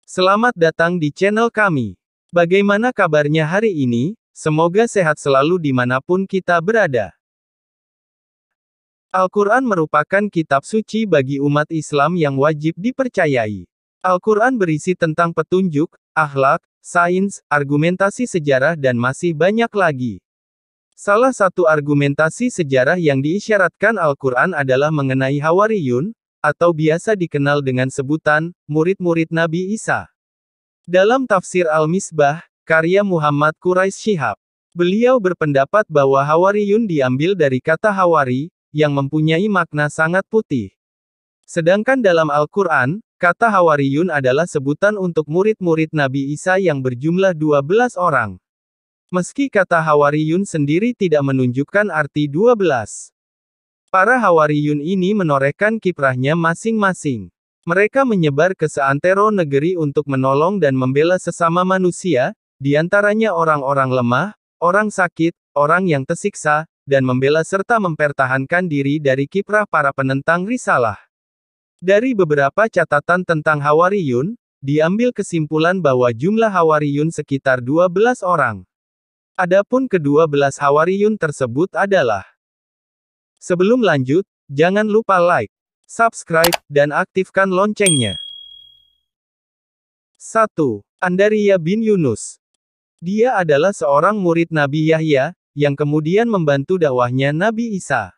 Selamat datang di channel kami. Bagaimana kabarnya hari ini? Semoga sehat selalu dimanapun kita berada. Al-Quran merupakan kitab suci bagi umat Islam yang wajib dipercayai. Al-Quran berisi tentang petunjuk, akhlak, sains, argumentasi sejarah dan masih banyak lagi. Salah satu argumentasi sejarah yang diisyaratkan Al-Quran adalah mengenai Hawariyun, atau biasa dikenal dengan sebutan, murid-murid Nabi Isa. Dalam tafsir Al-Misbah, karya Muhammad Quraish Shihab, beliau berpendapat bahwa Hawariyun diambil dari kata Hawari, yang mempunyai makna sangat putih. Sedangkan dalam Al-Quran, kata Hawariyun adalah sebutan untuk murid-murid Nabi Isa yang berjumlah 12 orang. Meski kata Hawariyun sendiri tidak menunjukkan arti 12. Para Hawariyun ini menorehkan kiprahnya masing-masing. Mereka menyebar ke seantero negeri untuk menolong dan membela sesama manusia, diantaranya orang-orang lemah, orang sakit, orang yang tersiksa, dan membela serta mempertahankan diri dari kiprah para penentang risalah. Dari beberapa catatan tentang Hawariyun, diambil kesimpulan bahwa jumlah Hawariyun sekitar 12 orang. Adapun ke-12 Hawariyun tersebut adalah: sebelum lanjut, jangan lupa like, subscribe, dan aktifkan loncengnya. 1. Andaria bin Yunus. Dia adalah seorang murid Nabi Yahya, yang kemudian membantu dakwahnya Nabi Isa.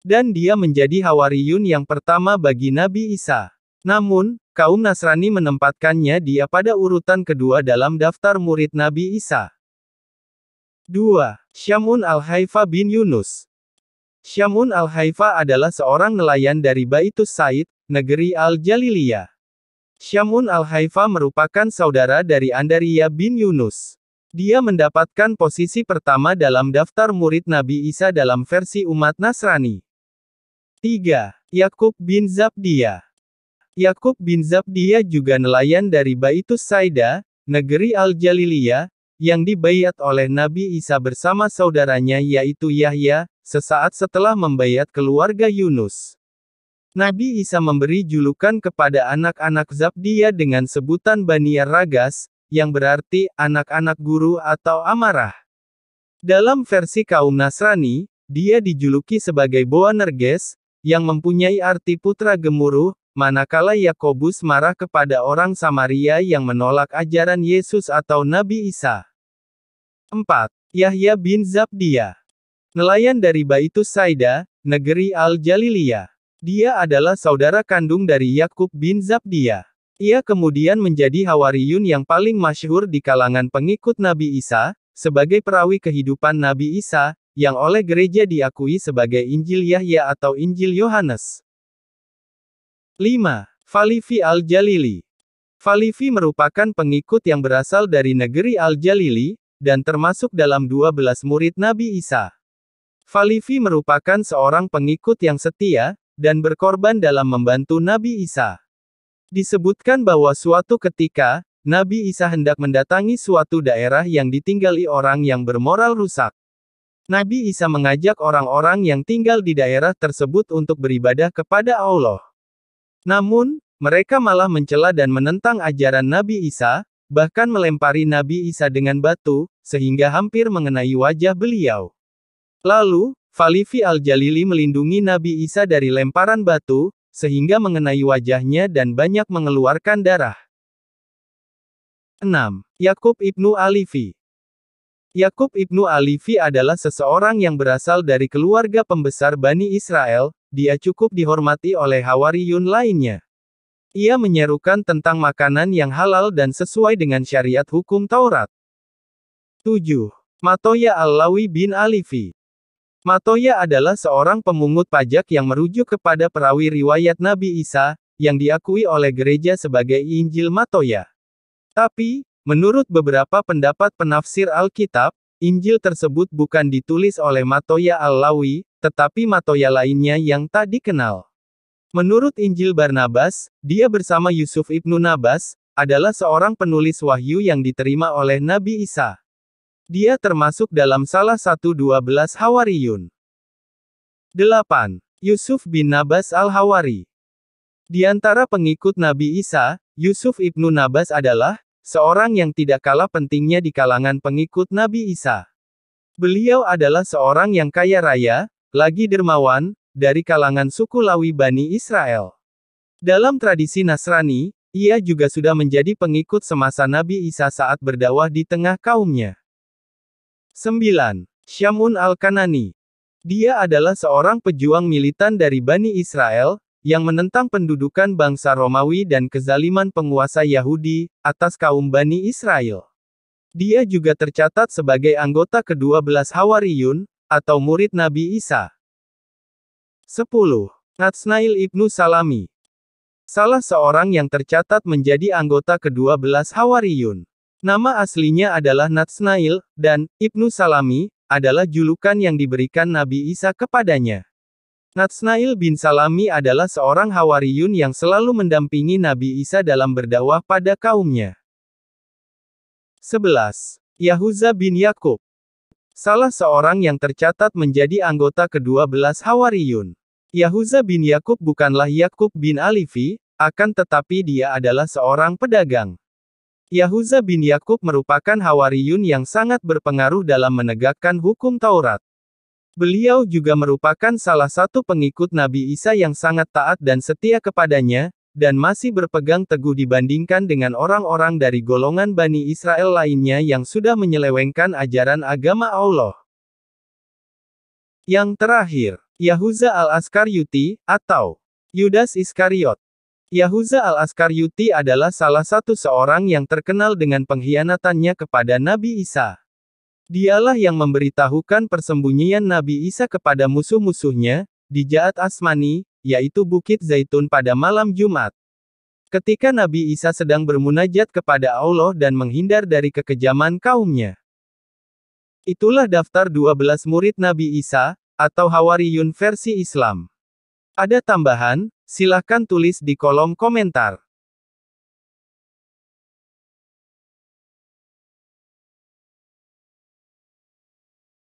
Dan dia menjadi Hawariyun yang pertama bagi Nabi Isa. Namun, kaum Nasrani menempatkannya dia pada urutan kedua dalam daftar murid Nabi Isa. 2. Syamun al-Haifa bin Yunus. Syamun al-Haifa adalah seorang nelayan dari Baitus Said, negeri Al-Jaliliyah. Syamun al-Haifa merupakan saudara dari Andaria bin Yunus. Dia mendapatkan posisi pertama dalam daftar murid Nabi Isa dalam versi umat Nasrani. 3. Yakub bin Zabdiyah. Yakub bin Zabdiyah juga nelayan dari Baitus Saida, negeri Al-Jaliliyah, yang dibaiat oleh Nabi Isa bersama saudaranya yaitu Yahya, sesaat setelah membaiat keluarga Yunus. Nabi Isa memberi julukan kepada anak-anak Zabdiyah dengan sebutan Bani Ar-Ragas, yang berarti anak-anak guru atau amarah. Dalam versi kaum Nasrani, dia dijuluki sebagai Boanerges, yang mempunyai arti putra gemuruh, manakala Yakobus marah kepada orang Samaria yang menolak ajaran Yesus atau Nabi Isa. 4. Yahya bin Zabdiyah. Nelayan dari Baitus Saida, negeri Al-Jaliliyah. Dia adalah saudara kandung dari Yakub bin Zabdiyah. Ia kemudian menjadi Hawariyun yang paling masyhur di kalangan pengikut Nabi Isa, sebagai perawi kehidupan Nabi Isa, yang oleh gereja diakui sebagai Injil Yahya atau Injil Yohanes. 5. Falifi al-Jalili. Falifi merupakan pengikut yang berasal dari negeri Al-Jalili, dan termasuk dalam 12 murid Nabi Isa. Falifi merupakan seorang pengikut yang setia, dan berkorban dalam membantu Nabi Isa. Disebutkan bahwa suatu ketika, Nabi Isa hendak mendatangi suatu daerah yang ditinggali orang yang bermoral rusak. Nabi Isa mengajak orang-orang yang tinggal di daerah tersebut untuk beribadah kepada Allah. Namun, mereka malah mencela dan menentang ajaran Nabi Isa, bahkan melempari Nabi Isa dengan batu, sehingga hampir mengenai wajah beliau. Lalu, Falifi al-Jalili melindungi Nabi Isa dari lemparan batu, sehingga mengenai wajahnya dan banyak mengeluarkan darah. 6. Yakub ibnu Alifi. Yakub ibnu Alifi adalah seseorang yang berasal dari keluarga pembesar Bani Israel, dia cukup dihormati oleh Hawariyun lainnya. Ia menyerukan tentang makanan yang halal dan sesuai dengan syariat hukum Taurat. 7. Matoya al-Lawi bin Alifi. Matoya adalah seorang pemungut pajak yang merujuk kepada perawi riwayat Nabi Isa, yang diakui oleh gereja sebagai Injil Matoya. Tapi, menurut beberapa pendapat penafsir Alkitab, Injil tersebut bukan ditulis oleh Matoya al-Lawi, tetapi Matoya lainnya yang tak dikenal. Menurut Injil Barnabas, dia bersama Yusuf ibnu Nabas, adalah seorang penulis wahyu yang diterima oleh Nabi Isa. Dia termasuk dalam salah satu 12 Hawariyun. 8. Yusuf bin Nabas al-Hawari. Di antara pengikut Nabi Isa, Yusuf ibnu Nabas adalah seorang yang tidak kalah pentingnya di kalangan pengikut Nabi Isa. Beliau adalah seorang yang kaya raya, lagi dermawan, dari kalangan suku Lawi Bani Israel. Dalam tradisi Nasrani, ia juga sudah menjadi pengikut semasa Nabi Isa saat berdakwah di tengah kaumnya. 9. Syamun al-Kanani. Dia adalah seorang pejuang militan dari Bani Israel, yang menentang pendudukan bangsa Romawi dan kezaliman penguasa Yahudi atas kaum Bani Israel. Dia juga tercatat sebagai anggota ke-12 Hawariyun, atau murid Nabi Isa. 10. Natsnail ibnu Salami. Salah seorang yang tercatat menjadi anggota ke-12 Hawariyun. Nama aslinya adalah Natsnail, dan Ibnu Salami adalah julukan yang diberikan Nabi Isa kepadanya. Natsnail bin Salami adalah seorang Hawariyun yang selalu mendampingi Nabi Isa dalam berdakwah pada kaumnya. 11. Yahuza bin Yakub. Salah seorang yang tercatat menjadi anggota ke-12 Hawariyun. Yahuza bin Yakub bukanlah Yakub bin Alifi, akan tetapi dia adalah seorang pedagang. Yahuza bin Yakub merupakan Hawariyun yang sangat berpengaruh dalam menegakkan hukum Taurat. Beliau juga merupakan salah satu pengikut Nabi Isa yang sangat taat dan setia kepadanya, dan masih berpegang teguh dibandingkan dengan orang-orang dari golongan Bani Israel lainnya yang sudah menyelewengkan ajaran agama Allah. Yang terakhir, Yahuza al-Askaryuti, atau Yudas Iskariot. Yahuza al-Askaryuti adalah salah satu seorang yang terkenal dengan pengkhianatannya kepada Nabi Isa. Dialah yang memberitahukan persembunyian Nabi Isa kepada musuh-musuhnya, di Ja'at Asmani, yaitu Bukit Zaitun pada malam Jumat. Ketika Nabi Isa sedang bermunajat kepada Allah dan menghindar dari kekejaman kaumnya. Itulah daftar 12 murid Nabi Isa, atau Hawariyun versi Islam. Ada tambahan? Silahkan tulis di kolom komentar.